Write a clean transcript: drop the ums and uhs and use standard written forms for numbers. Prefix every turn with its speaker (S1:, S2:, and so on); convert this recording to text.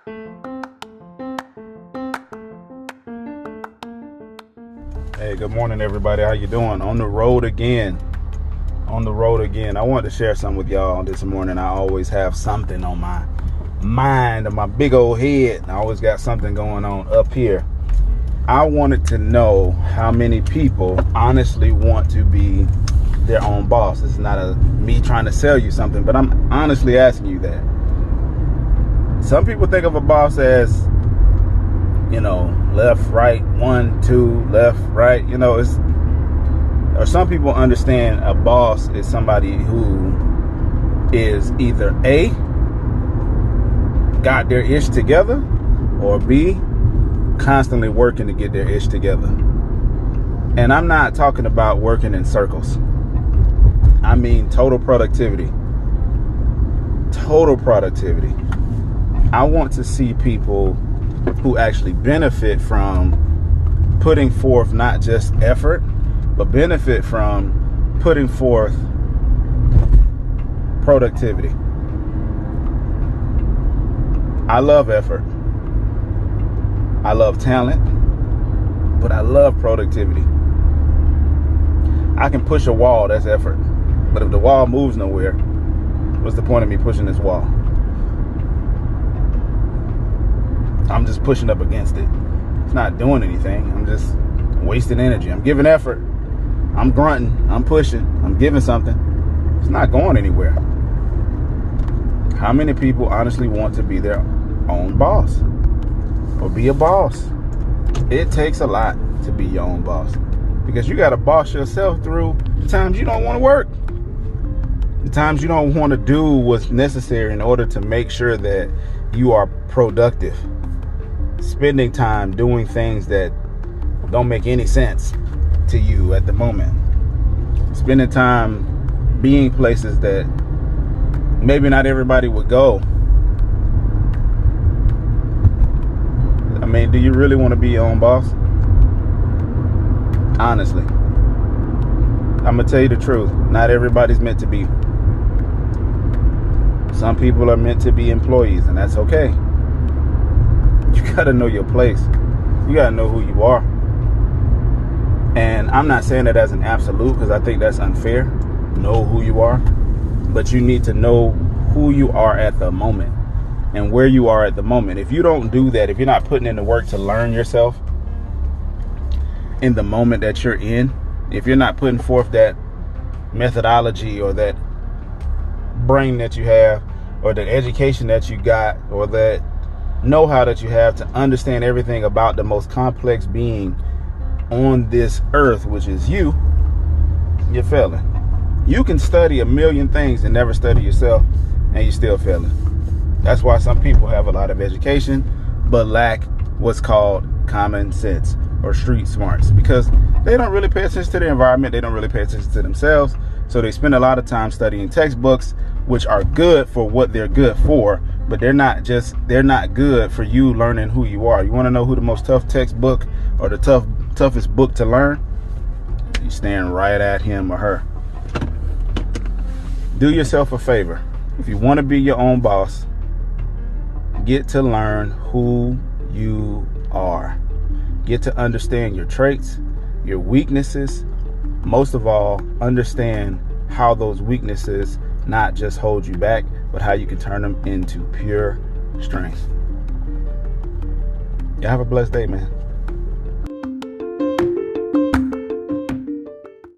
S1: Hey, good morning, everybody. How you doing? On the road again. I wanted to share something with y'all this morning. I always have something on my mind, on my big old head. I always got something going on up here. I wanted to know how many people honestly want to be their own boss. It's not me trying to sell you something, but I'm honestly asking you that. Some people think of a boss as, left, right, 1, 2, left, right. Or some people understand a boss is somebody who is either A, got their ish together, or B, constantly working to get their ish together. And I'm not talking about working in circles. I mean total productivity. Total productivity. I want to see people who actually benefit from putting forth not just effort, but benefit from putting forth productivity. I love effort. I love talent, but I love productivity. I can push a wall, that's effort. But if the wall moves nowhere, what's the point of me pushing this wall? I'm just pushing up against it. It's not doing anything. I'm just wasting energy. I'm giving effort. I'm grunting. I'm pushing. I'm giving something. It's not going anywhere. How many people honestly want to be their own boss or be a boss? It takes a lot to be your own boss, because you got to boss yourself through the times you don't want to work, the times you don't want to do what's necessary in order to make sure that you are productive. Spending time doing things that don't make any sense to you at the moment. Spending time being places that maybe not everybody would go. I mean, do you really want to be your own boss? Honestly, I'm gonna tell you the truth. Not everybody's meant to be. Some people are meant to be employees, and that's okay. You gotta know your place. You gotta know who you are. And I'm not saying that as an absolute, because I think that's unfair. Know who you are. But you need to know who you are at the moment and where you are at the moment. If you don't do that, if you're not putting in the work to learn yourself in the moment that you're in, if you're not putting forth that methodology or that brain that you have, or the education that you got, or that know-how that you have to understand everything about the most complex being on this earth, which is you're failing. You can study a million things and never study yourself, and you're still failing. That's why some people have a lot of education but lack what's called common sense or street smarts, because they don't really pay attention to the environment. They don't really pay attention to themselves. So they spend a lot of time studying textbooks, which are good for what they're good for, but they're not good for you learning who you are. You want to know who the most tough textbook or the toughest book to learn? You staring right at him or her. Do yourself a favor. If you want to be your own boss, get to learn who you are. Get to understand your traits, your weaknesses. Most of all, understand how those weaknesses not just hold you back, but how you can turn them into pure strength. Y'all have a blessed day, man.